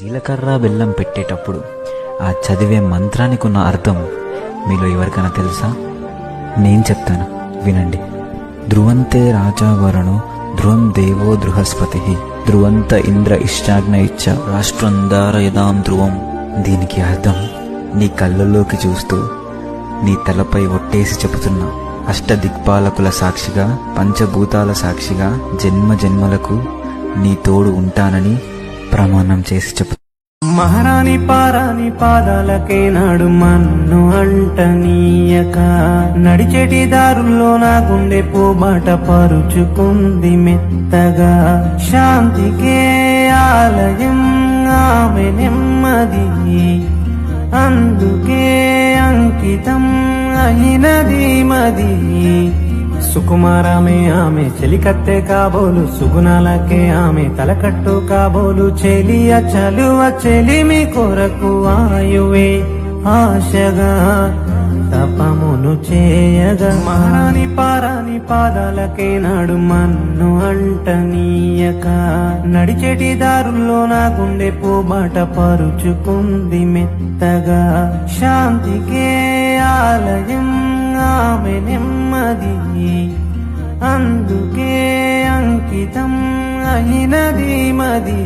జీలకర్ర బెల్లం పెట్టేటప్పుడు ఆ చదివే మంత్రానికి ఉన్న అర్థం మీలో ఎవరికైనా తెలుసా? నేను చెప్తాను, వినండి. ధ్రువంతే రాజా వరుణో ధ్రువం దేవో బృహస్పతి ధ్రువంత ఇంద్ర ఇష్టాగ్న ఇచ్చ రాష్ట్రం ధారయదాం ధ్రువం. దీనికి అర్థం, నీ కళ్ళల్లోకి చూస్తూ నీ తలపై ఒట్టేసి చెబుతున్నా, అష్టదిక్పాలకుల సాక్షిగా పంచభూతాల సాక్షిగా జన్మ జన్మలకు నీ తోడు ఉంటానని ప్రమాణం చేసి చెప్పు. మహారాణి పారాని పాదాలకే నాడు మన్ను అంటనీయక నడిచేటి దారుల్లో నా గుండె పోబాట పరుచుకుంది మెత్తగా. శాంతికే ఆలయం ఆమె నెమ్మది, అందుకే అంకితం అయినది మది. సుకుమారమే ఆమె చెలికత్తె కాబోలు, సుగుణాలకే ఆమె తలకట్టు కాబోలు. చెలియ చలువ చెలిమి కొరకు ఆయువే ఆశగా తపమును చేయగా. మహారాణి పారాని పాదాలకే నాడు మన్ను అంటనీయక నడిచేటి దారుల్లో నా గుండె పోబాట పరుచుకుంది మెత్తగా. శాంతికే ఆలయం ఆమె నెమ్మది, అందుకే అంకితం అయినది మది.